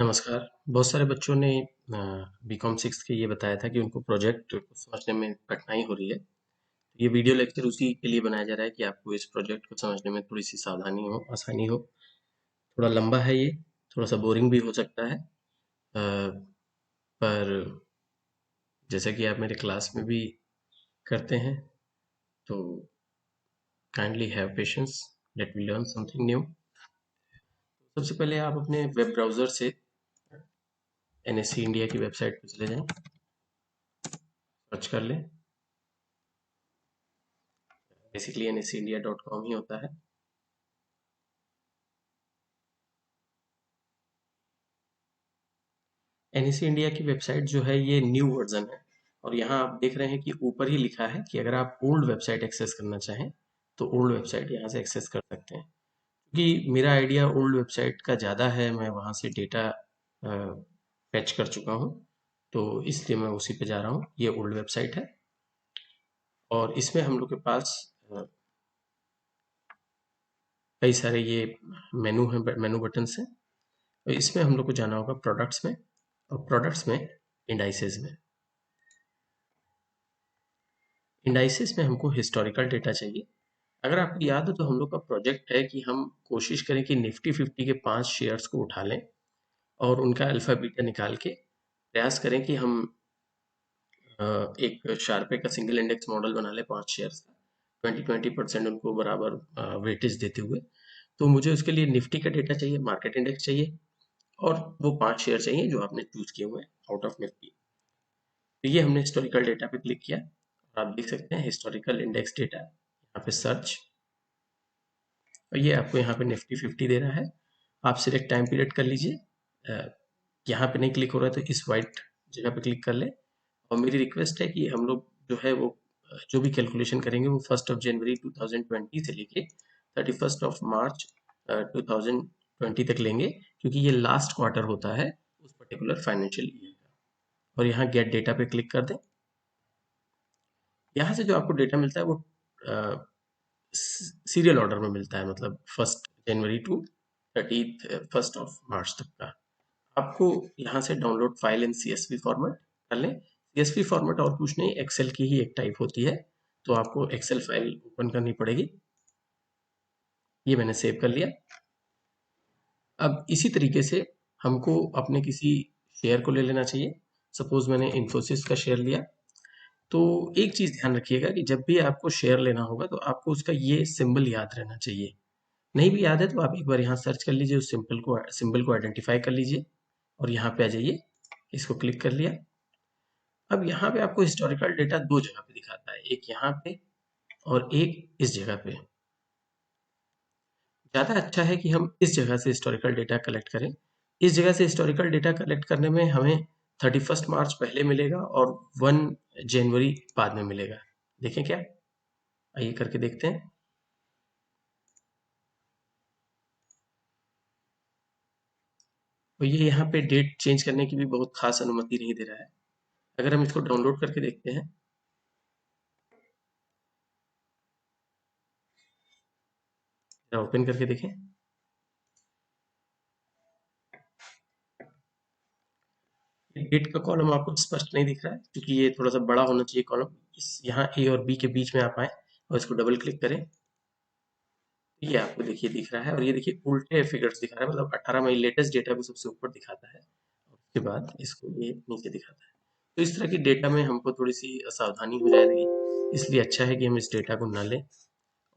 नमस्कार। बहुत सारे बच्चों ने बीकॉम 6 के ये बताया था कि उनको प्रोजेक्ट को समझने में कठिनाई हो रही है। ये वीडियो लेक्चर उसी के लिए बनाया जा रहा है कि आपको इस प्रोजेक्ट को समझने में थोड़ी-सी सावधानी हो, आसानी हो। थोड़ा लंबा है ये, थोड़ा-सा बोरिंग भी हो सकता है। पर जैसा कि आप मेरे क्लास में भी करते हैं, तो kindly have patience, let me learn something new. सबसे पहले आप अपने वेब ब्राउज़र से एनएससी इंडिया की वेबसाइट पे चले जाएँ, सर्च कर लें। बेसिकली nscindia.com ही होता है। एनईसी इंडिया की वेबसाइट जो है ये न्यू वर्जन है और यहाँ आप देख रहे हैं कि ऊपर ही लिखा है कि अगर आप ओल्ड वेबसाइट एक्सेस करना चाहें तो ओल्ड वेबसाइट यहाँ से एक्सेस कर सकते हैं। क्योंकि मेरा आइडिया ओल्ड वेबसाइट का ज़्यादा है, मैं वहाँ से डेटा फैच कर चुका हूँ, तो इसलिए मैं उसी पे जा रहा हूँ। ये ओल्ड वेबसाइट है और इसमें हम लोग के पास कई सारे ये मेनू हैं, मेनू बटन्स हैं। तो इसमें हम लोग को जाना होगा प्रोडक्ट्स में और प्रोडक्ट्स में इंडाइसेस में। इंडाइसिस में हमको हिस्टोरिकल डेटा चाहिए। अगर आपको याद हो तो हम लोग का प्रोजेक्ट है कि हम कोशिश करें कि निफ्टी 50 के 5 शेयर्स को उठा लें और उनका अल्फा बीटा निकाल के प्रयास करें कि हम एक शार्पे का सिंगल इंडेक्स मॉडल बना लें 5 शेयर्स का 20-20% उनको बराबर वेटेज देते हुए। तो मुझे उसके लिए निफ्टी का डेटा चाहिए, मार्केट इंडेक्स चाहिए और वो 5 शेयर चाहिए जो आपने चूज किए हुए हैं आउट ऑफ निफ्टी। तो ये हमने हिस्टोरिकल डेटा पे क्लिक किया और आप देख सकते हैं हिस्टोरिकल इंडेक्स डेटा, यहाँ पे सर्च, और ये आपको यहाँ पे निफ्टी 50 दे रहा है। आप सिलेक्ट टाइम पीरियड कर लीजिए। यहाँ पे नहीं क्लिक हो रहा है तो इस वाइट जगह पे क्लिक कर ले। और मेरी रिक्वेस्ट है कि हम लोग जो है वो जो भी कैलकुलेशन करेंगे वो 1 जनवरी 2020 से लेके 31 मार्च 2020 तक लेंगे, क्योंकि ये लास्ट क्वार्टर होता है उस पर्टिकुलर फाइनेंशियल ईयर का। और यहाँ गेट डेटा पे क्लिक कर दें। यहाँ से जो आपको डेटा मिलता है वो सीरियल ऑर्डर में मिलता है, मतलब 1 जनवरी टू 31 मार्च तक का। आपको यहाँ से download file in CSV format कर लें। CSV फॉर्मेट और कुछ नहीं, एक्सेल की ही एक टाइप होती है, तो आपको एक्सेल फाइल ओपन करनी पड़ेगी। ये मैंने सेव कर लिया। अब इसी तरीके से हमको अपने किसी शेयर को ले लेना चाहिए। सपोज मैंने इन्फोसिस का शेयर लिया, तो एक चीज ध्यान रखिएगा कि जब भी आपको शेयर लेना होगा तो आपको उसका ये सिंबल याद रहना चाहिए। नहीं भी याद है तो आप एक बार यहाँ सर्च कर लीजिए, उस सिंबल को आइडेंटिफाई कर लीजिए और यहाँ पे आ जाइए। इसको क्लिक कर लिया। अब यहाँ पे आपको हिस्टोरिकल डेटा दो जगह पे दिखाता है, एक यहाँ पे और एक इस जगह पे। ज़्यादा अच्छा है कि हम इस जगह से हिस्टोरिकल डेटा कलेक्ट करें। इस जगह से हिस्टोरिकल डेटा कलेक्ट करने में हमें 31 मार्च पहले मिलेगा और 1 जनवरी बाद में मिलेगा। देखें क्या, आइए करके देखते हैं। और ये यहाँ पे डेट चेंज करने की भी बहुत खास अनुमति नहीं दे रहा है। अगर हम इसको डाउनलोड करके देखते हैं, ओपन करके देखें, डेट का कॉलम आपको स्पष्ट नहीं दिख रहा है क्योंकि ये थोड़ा सा बड़ा होना चाहिए कॉलम। इस यहाँ ए और बी के बीच में आप आए और इसको डबल क्लिक करें, ये आपको देखिए दिख रहा है। और ये देखिए उल्टे फिगर्स दिखा रहा है, मतलब 18 मई लेटेस्ट डेटा को सबसे ऊपर दिखाता है, उसके बाद इसको ये नीचे दिखाता है। तो इस तरह की डेटा में हमको थोड़ी सी सावधानी हो जाएगी, इसलिए अच्छा है कि हम इस डेटा को ना लें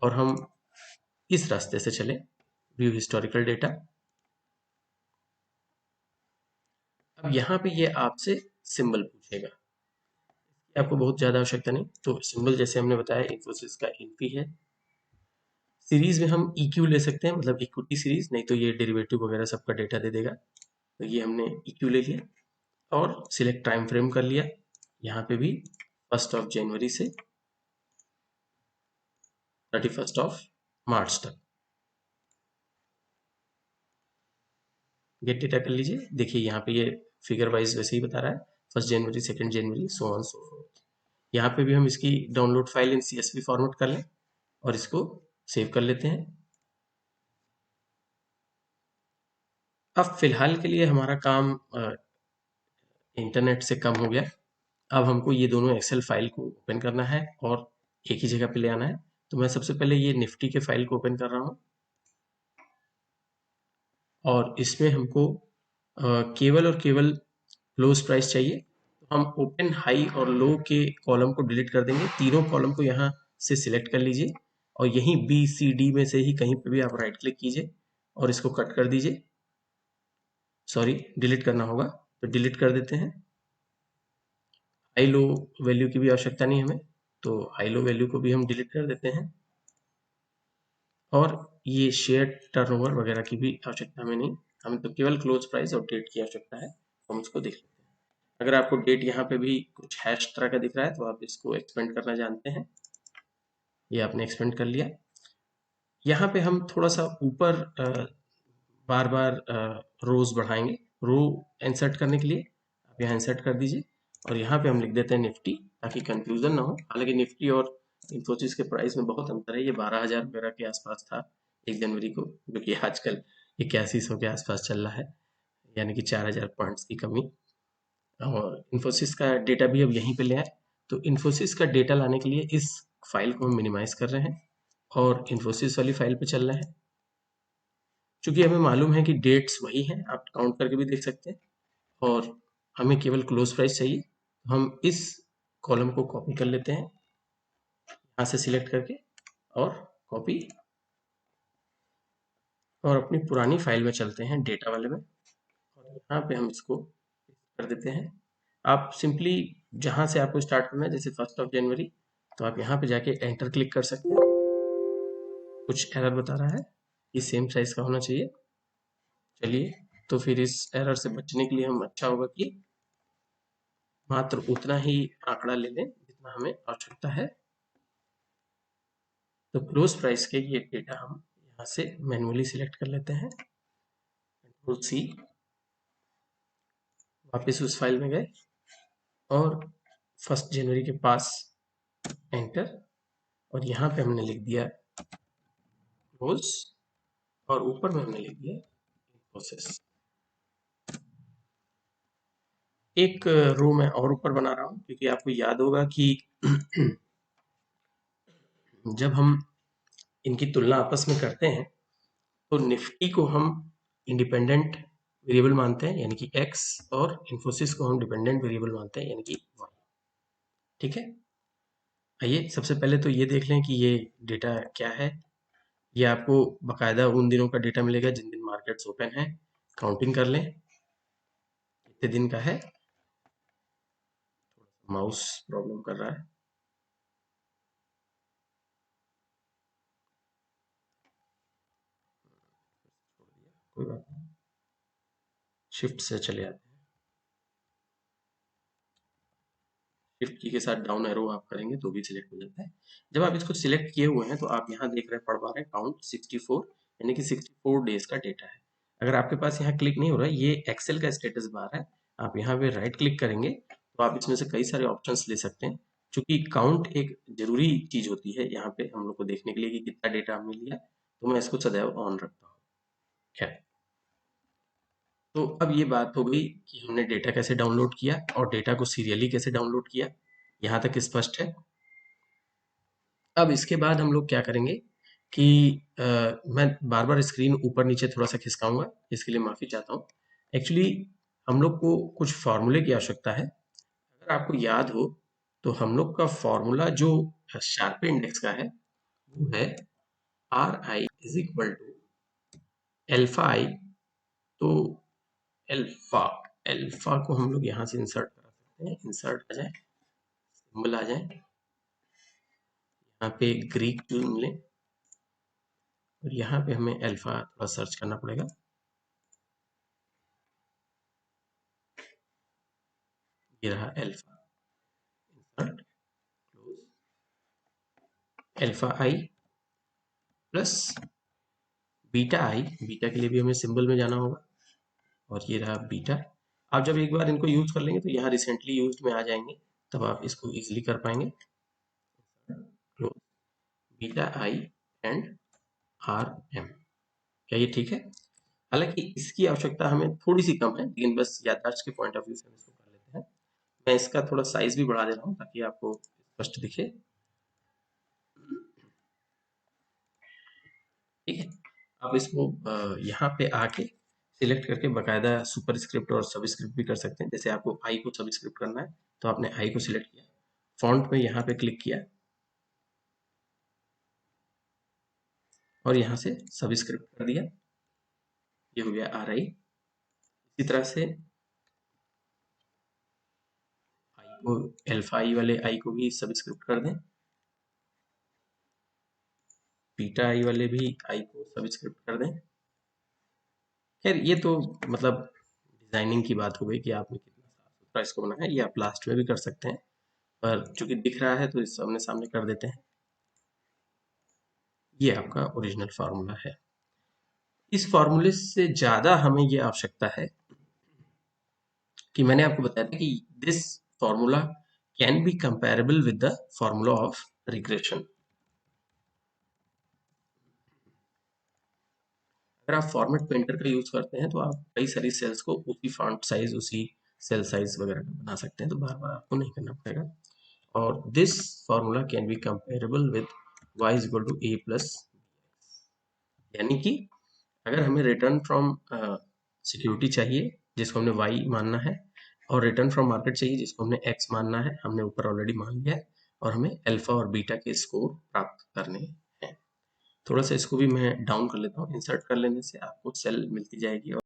और हम इस रास्ते से चलें, व्यू हिस्टोरिकल डेटा। अब यहाँ पे ये आपसे सिंबल पूछेगा, आपको बहुत ज़्यादा आवश्यकता नहीं, तो सिंबल जैसे हमने बताया इन्फोसिस का इनपी है। सीरीज में हम EQ ले सकते हैं, मतलब इक्विटी सीरीज, नहीं तो ये डेरिवेटिव वगैरह सबका डेटा दे देगा। तो ये हमने EQ ले लिया और सिलेक्ट टाइम फ्रेम कर लिया। यहाँ पे भी 1 जनवरी से 31 मार्च तक गेट डेटा कर लीजिए। देखिए यहाँ पे ये फिगर वाइज वैसे ही बता रहा है, 1 जनवरी, 2 जनवरी, सो ऑन सो फोर्थ। यहाँ पे भी हम इसकी download file in CSV format कर लें और इसको सेव कर लेते हैं। अब फिलहाल के लिए हमारा काम इंटरनेट से कम हो गया। अब हमको ये दोनों एक्सेल फाइल को ओपन करना है और एक ही जगह पे ले आना है। तो मैं सबसे पहले ये निफ्टी के फाइल को ओपन कर रहा हूँ और इसमें हमको केवल और केवल लोस प्राइस चाहिए। तो हम ओपन, हाई और लो के कॉलम को डिलीट कर देंगे। तीनों कॉलम को यहाँ से सिलेक्ट कर लीजिए और यहीं बी सी डी में से ही कहीं पे भी आप राइट क्लिक कीजिए और इसको कट कर दीजिए। सॉरी, डिलीट करना होगा तो डिलीट कर देते हैं। हाई लो वैल्यू की भी आवश्यकता नहीं हमें, तो हाई लो वैल्यू को भी हम डिलीट कर देते हैं। और ये शेयर टर्नओवर वगैरह की भी आवश्यकता हमें नहीं, हमें तो केवल क्लोज प्राइस और डेट की आवश्यकता है। हम इसको देख लेते हैं। अगर आपको डेट यहाँ पे भी कुछ हैश तरह का दिख रहा है तो आप इसको एक्सपेंड करना जानते हैं। ये आपने एक्सपेंड कर लिया। यहाँ पे हम थोड़ा सा ऊपर बार बार रोज बढ़ाएंगे। रो इंसर्ट करने के लिए आप यहाँ इंसर्ट कर दीजिए और यहाँ पे हम लिख देते हैं निफ्टी, ताकि कंफ्यूजन ना हो। हालांकि निफ्टी और इन्फोसिस के प्राइस में बहुत अंतर है। ये 12,000 वगैरह के आसपास था 1 जनवरी को, जो कि आजकल 8100 के आसपास चल रहा है, यानी कि 4,000 पॉइंट्स की कमी। और इन्फोसिस का डेटा भी अब यहीं पे ले आए। तो इन्फोसिस का डेटा लाने के लिए इस फाइल को हम मिनिमाइज कर रहे हैं और इन्फोसिस वाली फाइल पे चल रहे हैं। चूंकि हमें मालूम है कि डेट्स वही हैं, आप काउंट करके भी देख सकते हैं, और हमें केवल क्लोज प्राइस चाहिए। हम इस कॉलम को कॉपी कर लेते हैं यहाँ से सिलेक्ट करके और कॉपी, और अपनी पुरानी फाइल में चलते हैं डेटा वाले में और यहाँ पे हम इसको कर देते हैं। आप सिंपली जहाँ से आपको स्टार्ट करना है, जैसे 1 जनवरी, तो आप यहाँ पे जाके एंटर क्लिक कर सकते हैं। कुछ एरर बता रहा है, ये सेम साइज का होना चाहिए। चलिए, तो फिर इस एरर से बचने के लिए हम अच्छा होगा कि मात्र उतना ही आंकड़ा ले लें जितना हमें आवश्यकता है। तो क्लोज प्राइस के ये डेटा हम यहाँ से मैन्युअली सिलेक्ट कर लेते हैं। कंट्रोल सी, वापस उस फाइल में गए और 1 जनवरी के पास एंटर, और यहाँ पे हमने लिख दिया क्लोज और ऊपर में हमने लिख दिया प्रोसेस। एक रो मैं और ऊपर बना रहा हूँ, क्योंकि आपको याद होगा कि जब हम इनकी तुलना आपस में करते हैं तो निफ्टी को हम इंडिपेंडेंट वेरिएबल मानते हैं, यानी कि एक्स, और इन्फोसिस को हम डिपेंडेंट वेरिएबल मानते हैं, यानी कि वाई। ठीक है, आइए सबसे पहले तो ये देख लें कि ये डेटा क्या है। ये आपको बकायदा उन दिनों का डेटा मिलेगा जिन दिन मार्केट्स ओपन है। काउंटिंग कर लें कितने दिन का है। माउस प्रॉब्लम कर रहा है। कोई बात नहीं, शिफ्ट से चले आते हैं। शिफ्ट की के साथ डाउन एरो आप करेंगे तो भी सिलेक्ट हो जाता है। जब आप इसको सिलेक्ट किए हुए हैं तो आप यहाँ देख रहे हैं, पढ़ पा रहे हैं काउंट 64, यानी कि 64 डेज का डेटा है। अगर आपके पास यहाँ क्लिक नहीं हो रहा है, ये एक्सेल का स्टेटस बार है, आप यहाँ पे राइट क्लिक करेंगे तो आप इसमें से कई सारे ऑप्शंस ले सकते हैं। चूंकि काउंट एक जरूरी चीज होती है यहाँ पे हम लोग को देखने के लिए कि कितना डेटा हमने लिया, तो मैं इसको सदैव ऑन रखता हूँ। खैर, तो अब ये बात हो गई कि हमने डेटा कैसे डाउनलोड किया और डेटा को सीरियली कैसे डाउनलोड किया, यहाँ तक स्पष्ट है। अब इसके बाद हम लोग क्या करेंगे कि मैं बार बार स्क्रीन ऊपर नीचे थोड़ा सा खिसकाऊंगा, इसके लिए माफ़ी चाहता हूँ। एक्चुअली हम लोग को कुछ फार्मूले की आवश्यकता है। अगर आपको याद हो तो हम लोग का फॉर्मूला जो शार्पे इंडेक्स का है वो है R I is equal to alpha I. तो एल्फा एल्फा को हम लोग यहाँ से इंसर्ट करा सकते हैं। इंसर्ट आ जाए, सिंबल आ जाए, यहाँ पे ग्रीक चुन लें और यहाँ पे हमें अल्फा थोड़ा सर्च करना पड़ेगा। ये रहा अल्फा, इंसर्ट क्लोज, अल्फा आई प्लस बीटा आई। बीटा के लिए भी हमें सिंबल में जाना होगा और ये रहा बीटा। आप जब एक बार इनको यूज कर लेंगे तो यहाँ रिसेंटली यूज्ड में आ जाएंगे, तब आप इसको इजीली कर पाएंगे। Close beta I and R M, क्या ये ठीक है? हालांकि इसकी आवश्यकता हमें थोड़ी सी कम है, लेकिन बस याददाश्त के पॉइंट ऑफ व्यू से हम इसको कर लेते हैं। मैं इसका थोड़ा साइज भी बढ़ा दे रहा हूँ ताकि आपको स्पष्ट दिखे। ठीक है, आप इसको यहाँ पे आके सिलेक्ट करके बाकायदा सुपर स्क्रिप्ट और सब स्क्रिप्ट भी कर सकते हैं। जैसे आपको आई को सब स्क्रिप्ट करना है तो आपने आई को सिलेक्ट किया, फॉन्ट में यहाँ पे क्लिक किया और यहाँ से सब स्क्रिप्ट कर दिया, ये हो गया आर आई। इसी तरह से आई को, एल्फा आई वाले आई को भी सब स्क्रिप्ट कर दें, बीटा आई वाले भी आई को सब स्क्रिप्ट कर दें। खैर ये तो मतलब डिजाइनिंग की बात हो गई कि आपने कितना साफ सुथरा इसको बनाया है, ये आप लास्ट में भी कर सकते हैं, पर चूंकि दिख रहा है तो इस सामने सामने कर देते हैं। ये आपका ओरिजिनल फार्मूला है। इस फार्मूले से ज्यादा हमें ये आवश्यकता है कि मैंने आपको बताया था कि this formula can be comparable with the formula of regression. अगर आप फॉर्मेट पेंटर का यूज करते हैं तो आप कई सारी सेल्स को उसी फॉन्ट साइज, उसी सेल साइज वगैरह का बना सकते हैं, तो बार बार आपको नहीं करना पड़ेगा। और this formula can be comparable with y is equal to a plus, यानी कि अगर हमें रिटर्न फ्रॉम सिक्योरिटी चाहिए जिसको हमने y मानना है, और रिटर्न फ्रॉम मार्केट चाहिए जिसको हमने x मानना है, हमने ऊपर ऑलरेडी मान लिया है, और हमें अल्फा और बीटा के स्कोर प्राप्त करने हैं। थोड़ा सा इसको भी मैं डाउन कर लेता हूँ, इंसर्ट कर लेने से आपको सेल मिलती जाएगी और